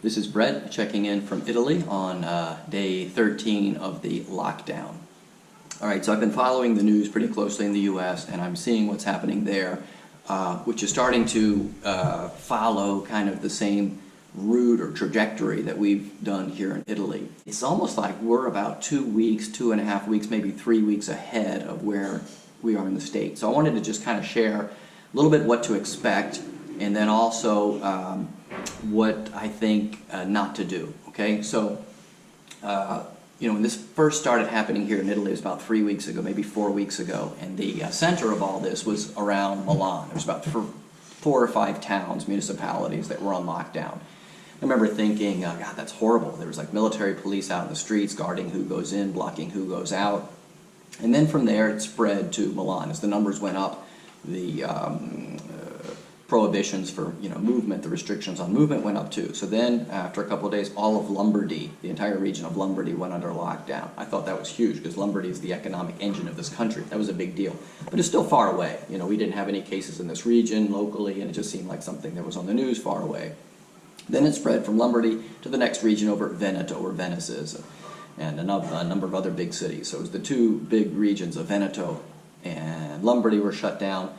This is Brett checking in from Italy on day 13 of the lockdown. Alright, so I've been following the news pretty closely in the US and I'm seeing what's happening there, which is starting to follow kind of the same route or trajectory that we've done here in Italy. It's almost like we're about 2 weeks, 2.5 weeks, maybe 3 weeks ahead of where we are in the States. So I wanted to just kind of share a little bit what to expect and then also what I think not to do. Okay, so when this first started happening here in Italy, it was about 3 weeks ago, maybe 4 weeks ago, and the center of all this was around Milan. There was about 4 or 5 towns, municipalities that were on lockdown. I remember thinking, God, that's horrible. There was like military police out in the streets guarding who goes in, blocking who goes out. And then from there it spread to Milan. As the numbers went up, the prohibitions for movement, the restrictions on movement went up too. So then after a couple of days, all of Lombardy, the entire region of Lombardy, went under lockdown. I thought that was huge because Lombardy is the economic engine of this country. That was a big deal. But it's still far away. We didn't have any cases in this region locally, and it just seemed like something that was on the news far away. Then it spread from Lombardy to the next region over Veneto, where Venice is, and a number of other big cities. So it was the two big regions of Veneto and Lombardy were shut down.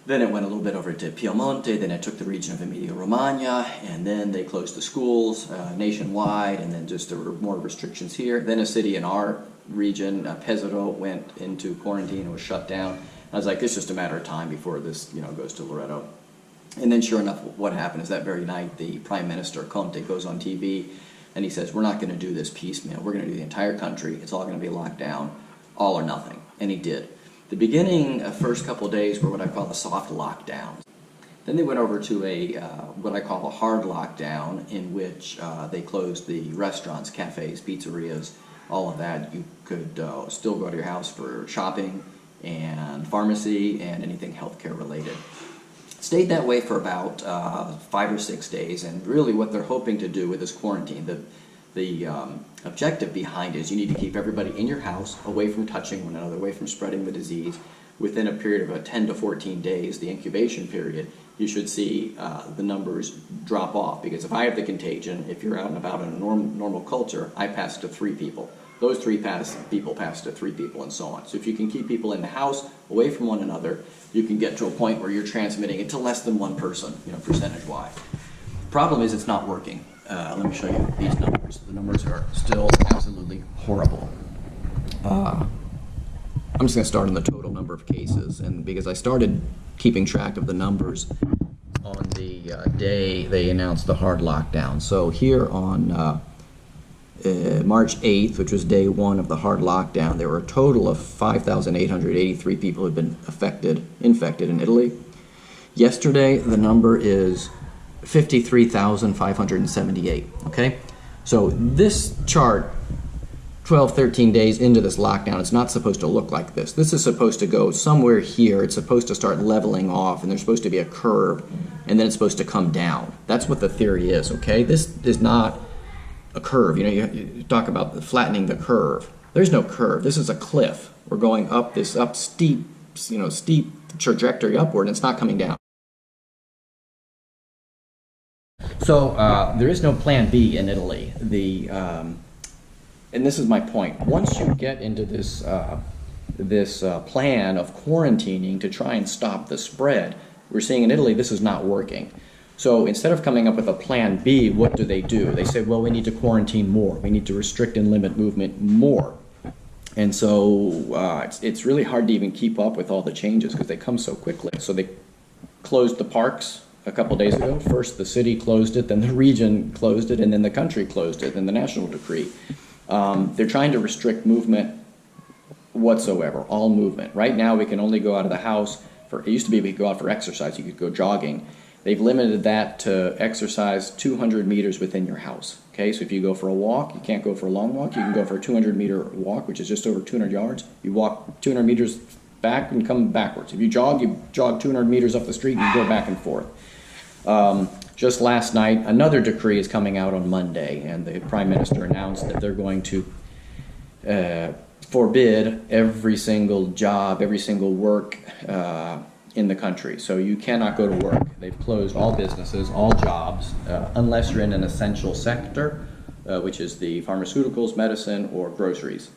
Then it went a little bit over to Piemonte, then it took the region of Emilia-Romagna, and then they closed the schools nationwide, and then just there were more restrictions here. Then a city in our region, Pesaro, went into quarantine and was shut down. I was like, it's just a matter of time before this goes to Loreto. And then sure enough, what happened is that very night, the Prime Minister, Conte, goes on TV, and he says, we're not going to do this piecemeal. We're going to do the entire country. It's all going to be locked down, all or nothing. And he did. The beginning, first couple of days were what I call the soft lockdown. Then they went over to a what I call a hard lockdown, in which they closed the restaurants, cafes, pizzerias, all of that. You could still go to your house for shopping and pharmacy and anything healthcare related. Stayed that way for about 5 or 6 days, and really what they're hoping to do with this quarantine, the objective behind it is you need to keep everybody in your house, away from touching one another, away from spreading the disease. Within a period of 10 to 14 days, the incubation period, you should see the numbers drop off. Because if I have the contagion, if you're out and about in a normal culture, I pass to 3 people. Those 3 people pass to 3 people, and so on. So if you can keep people in the house, away from one another, you can get to a point where you're transmitting it to less than 1 person, percentage-wise. Problem is, it's not working. Let me show you these numbers. The numbers are still absolutely horrible. I'm just going to start on the total number of cases, and because I started keeping track of the numbers on the day they announced the hard lockdown. So here on March 8th, which was day 1 of the hard lockdown, there were a total of 5,883 people who had been infected in Italy. Yesterday, the number is 53,578, okay? So this chart, 12, 13 days into this lockdown, it's not supposed to look like this. This is supposed to go somewhere here. It's supposed to start leveling off, and there's supposed to be a curve, and then it's supposed to come down. That's what the theory is, okay? This is not a curve. You talk about flattening the curve. There's no curve. This is a cliff. We're going up this steep, steep trajectory upward, and it's not coming down. So there is no plan B in Italy. And this is my point. Once you get into this plan of quarantining to try and stop the spread, we're seeing in Italy this is not working. So instead of coming up with a plan B, what do? They say, well, we need to quarantine more. We need to restrict and limit movement more. And so it's really hard to even keep up with all the changes because they come so quickly. So they closed the parks a couple days ago. First the city closed it, then the region closed it, and then the country closed it, then the national decree. They're trying to restrict movement whatsoever, all movement. Right now we can only go out of the house it used to be we could go out for exercise, you could go jogging. They've limited that to exercise 200 meters within your house. Okay, so if you go for a walk, you can't go for a long walk, you can go for a 200-meter walk, which is just over 200 yards. You walk 200 meters back and come backwards. If you jog 200 meters up the street and you go back and forth. Just last night, another decree is coming out on Monday, and the Prime Minister announced that they're going to forbid every single job, every single work in the country. So you cannot go to work. They've closed all businesses, all jobs, unless you're in an essential sector, which is the pharmaceuticals, medicine, or groceries.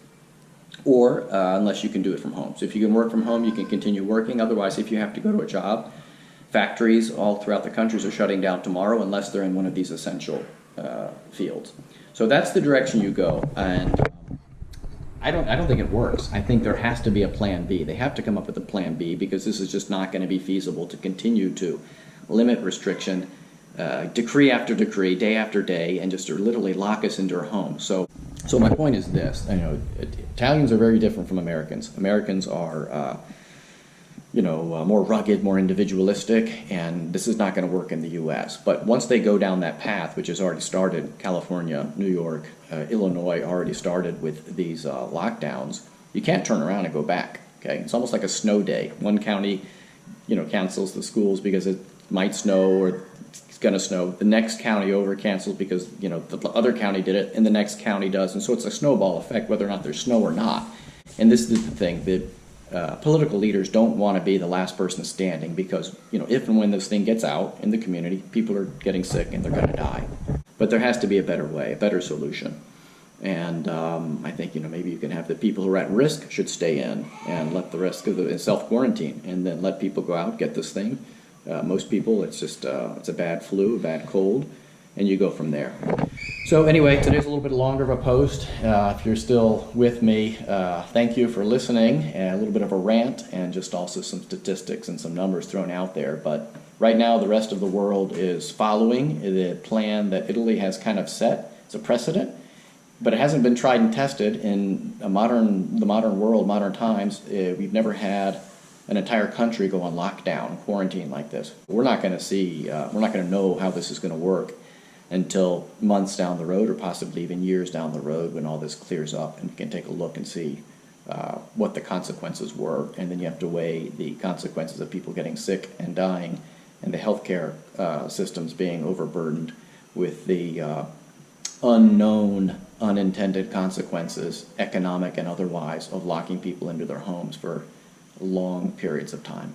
Or unless you can do it from home. So if you can work from home, you can continue working. Otherwise, if you have to go to a job, factories all throughout the countries are shutting down tomorrow unless they're in one of these essential fields. So that's the direction you go. And I don't think it works. I think there has to be a plan B. They have to come up with a plan B, because this is just not going to be feasible to continue to limit restriction, decree after decree, day after day, and just to literally lock us into our homes. So my point is this: Italians are very different from Americans. Americans are more rugged, more individualistic, and this is not going to work in the U.S. But once they go down that path, which has already started, California, New York, Illinois already started with these lockdowns, you can't turn around and go back. Okay, it's almost like a snow day. One county, cancels the schools because it might snow or it's going to snow. The next county over cancels because the other county did it, and the next county does, and so it's a snowball effect, whether or not there's snow or not. And this is the thing that. Political leaders don't want to be the last person standing, because if and when this thing gets out in the community, people are getting sick and they're going to die. But there has to be a better way, a better solution. And I think maybe you can have the people who are at risk should stay in and let the rest go in self-quarantine, and then let people go out, get this thing. Most people, it's just it's a bad flu, a bad cold, and you go from there. So anyway, today's a little bit longer of a post. If you're still with me, thank you for listening. And a little bit of a rant, and just also some statistics and some numbers thrown out there. But right now, the rest of the world is following the plan that Italy has kind of set. It's a precedent, but it hasn't been tried and tested in the modern world, modern times. We've never had an entire country go on lockdown, quarantine like this. We're not going to know how this is going to work until months down the road, or possibly even years down the road, when all this clears up and you can take a look and see what the consequences were. And then you have to weigh the consequences of people getting sick and dying, and the healthcare systems being overburdened with the unknown, unintended consequences, economic and otherwise, of locking people into their homes for long periods of time.